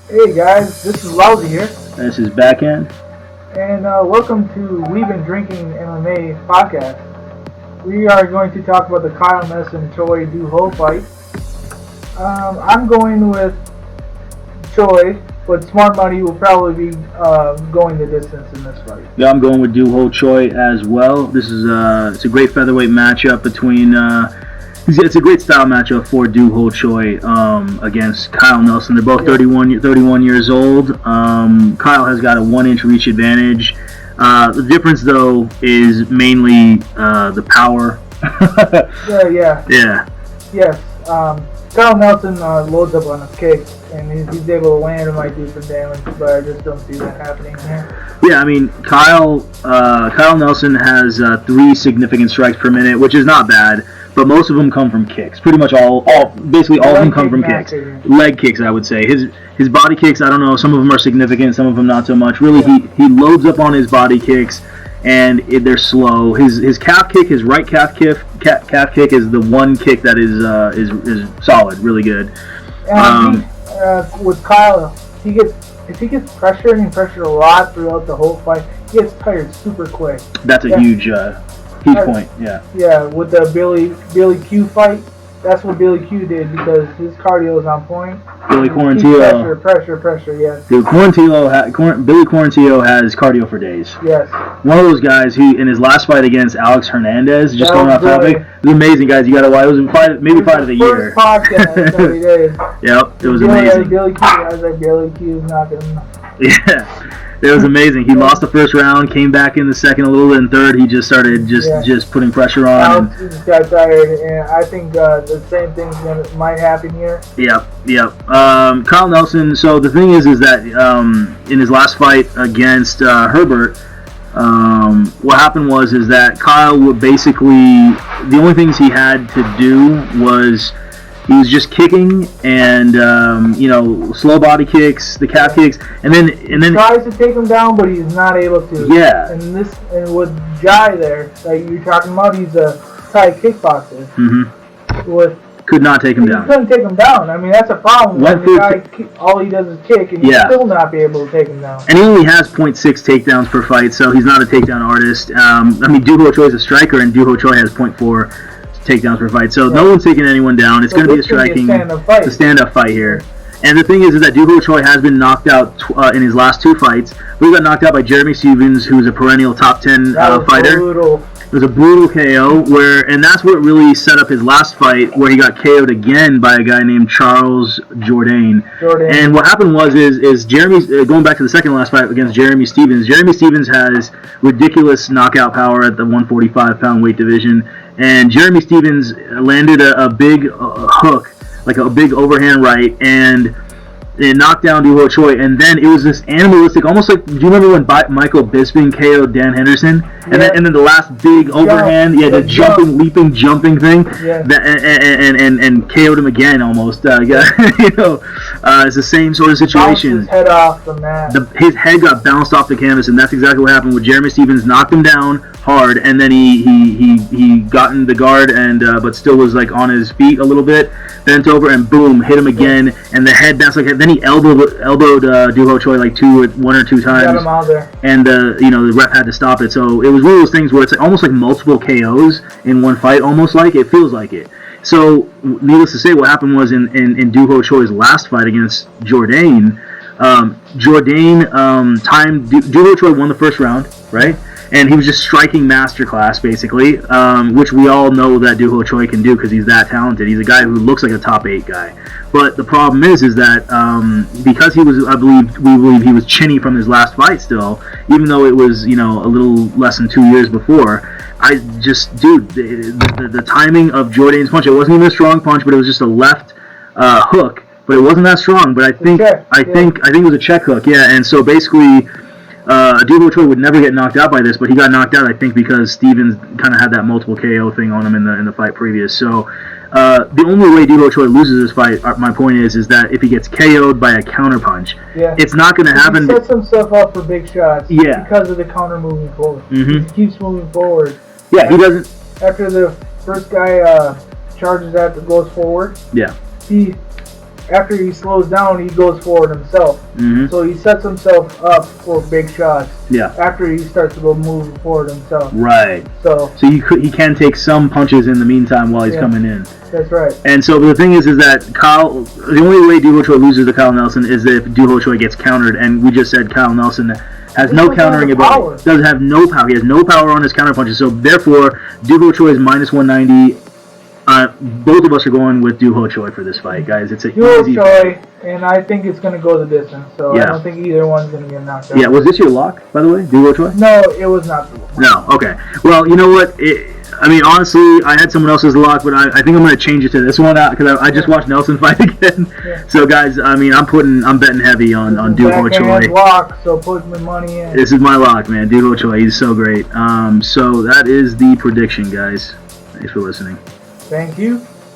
Hey guys, this is Lousy here, This is Backhand. and welcome to We've Been Drinking MMA podcast. We are going to talk about the Kyle Nelson Choi Duho fight. I'm going with Choi, but Smart Money will probably be going the distance in this fight. Yeah, I'm going with Duho Choi as well. This is it's a great featherweight matchup between. It's a great style matchup for Duho Choi against Kyle Nelson. They're both 31 years old. Kyle has got a 1-inch reach advantage. The difference, though, is mainly the power. Yeah. Yes. Kyle Nelson loads up on his kicks, and he's able to land and might do some damage, but I just don't see that happening here. Yeah, I mean, Kyle Nelson has 3 significant strikes per minute, which is not bad. But most of them come from kicks. Pretty much basically all of them come from kicks. Leg kicks, I would say. His body kicks, I don't know. Some of them are significant, some of them not so much. Really, he loads up on his body kicks, and they're slow. His calf kick, his right calf kick is the one kick that is solid, really good. With Kyle, if he gets pressured and pressured a lot throughout the whole fight, he gets tired super quick. That's a huge point, yeah. Yeah, with the Billy Q fight, that's what Billy Q did because his cardio is on point. Billy Quarantillo. Pressure, yes. Dude, Billy Quarantillo has cardio for days. Yes. One of those guys who, in his last fight against Alex Hernandez, just going off topic, it was amazing, guys. You got to watch. It was maybe fight of the year. First podcast that we did. Yep, it was amazing. I was like, Billy Q is not gonna. Yeah. It was amazing. He lost the first round, came back in the second a little bit, in third he just started just putting pressure on. Alex just got tired, and I think the same thing might happen here. Yep. Kyle Nelson. So the thing is that in his last fight against Herbert, what happened was that Kyle would basically, the only things he had to do was. He was just kicking and slow body kicks, the calf kicks, and then he tries to take him down, but he's not able to. Yeah. And with Jai there, like you're talking about, he's a Thai kickboxer. Mm-hmm. Could not take him down. He couldn't take him down. I mean, that's a problem. All he does is kick, and he'll still not be able to take him down. And he only has 0.6 takedowns per fight, so he's not a takedown artist. Duho Choi is a striker, and Duho Choi has 0.4 takedowns per fight, so no one's taking anyone down. It's going to be a stand-up fight here. And the thing is that Duho Choi has been knocked out in his last 2 fights. We got knocked out by Jeremy Stephens, who's a perennial top 10 fighter. Brutal. It was a brutal KO, and that's what really set up his last fight, where he got KO'd again by a guy named Charles Jourdain. And what happened is Jeremy, going back to the second last fight against Jeremy Stephens. Jeremy Stephens has ridiculous knockout power at the 145-pound weight division. And Jeremy Stephens landed a big hook, like a big overhand right, and it knocked down Duho Choi. And then it was this animalistic, almost like, do you remember when Michael Bisping KO'd Dan Henderson? And then the last big overhand, the jumping thing, and KO'd him again almost. It's the same sort of situation. His head off the mat. His head got bounced off the canvas, and that's exactly what happened with Jeremy Stephens. Knocked him down hard, and then he got in the guard, and but still was like on his feet a little bit, bent over, and boom, hit him again, and the head bounced like. Then he elbowed Duho Choi like 1 or 2 times. Got him out there. And the ref had to stop it. So it was one of those things where it's almost like multiple KOs in one fight, almost like it feels like it. So needless to say, what happened was in Duho Choi's last fight against Jourdain, Duho Choi won the first round, right? And he was just striking masterclass, basically, which we all know that Duho Choi can do because he's that talented. He's a guy who looks like a top 8 guy. But the problem is that because he was, we believe he was chinny from his last fight still, even though it was, a little less than 2 years before. The timing of Jourdain's punch, it wasn't even a strong punch, but it was just a left hook. But it wasn't that strong. But I think it was a check hook, And so basically, Duho Choi would never get knocked out by this, but he got knocked out, I think, because Stephens kind of had that multiple KO thing on him in the fight previous. So the only way Duho Choi loses this fight, my point is that if he gets KO'd by a counter punch, it's not going to happen. He sets himself up for big shots because of the counter moving forward. He keeps moving forward. Yeah, he doesn't. After the first guy charges goes forward, he after he slows down, he goes forward himself. Mm-hmm. So he sets himself up for big shots. Yeah. After he starts to go move forward himself. Right. So he can take some punches in the meantime while he's coming in. That's right. And so the thing is that the only way Duho Choi loses to Kyle Nelson is if Duho Choi gets countered, and we just said Kyle Nelson has no countering ability. Doesn't have no power. He has no power on his counter punches. So therefore, Duho Choi is minus 190. Both of us are going with Duho Choi for this fight, guys. It's a Duho easy Choi, and I think it's going to go the distance. So I don't think either one's going to get knocked out. Yeah, was this your lock, by the way, Duho Choi? No, it was not. No, okay. Well, you know what? Honestly, I had someone else's lock, but I think I'm going to change it to this one because I just watched Nelson fight again. Yeah. So, guys, I'm betting heavy on Duho Choi. Lock, so put my money in. This is my lock, man. Duho Choi, he's so great. So that is the prediction, guys. Thanks for listening. Thank you.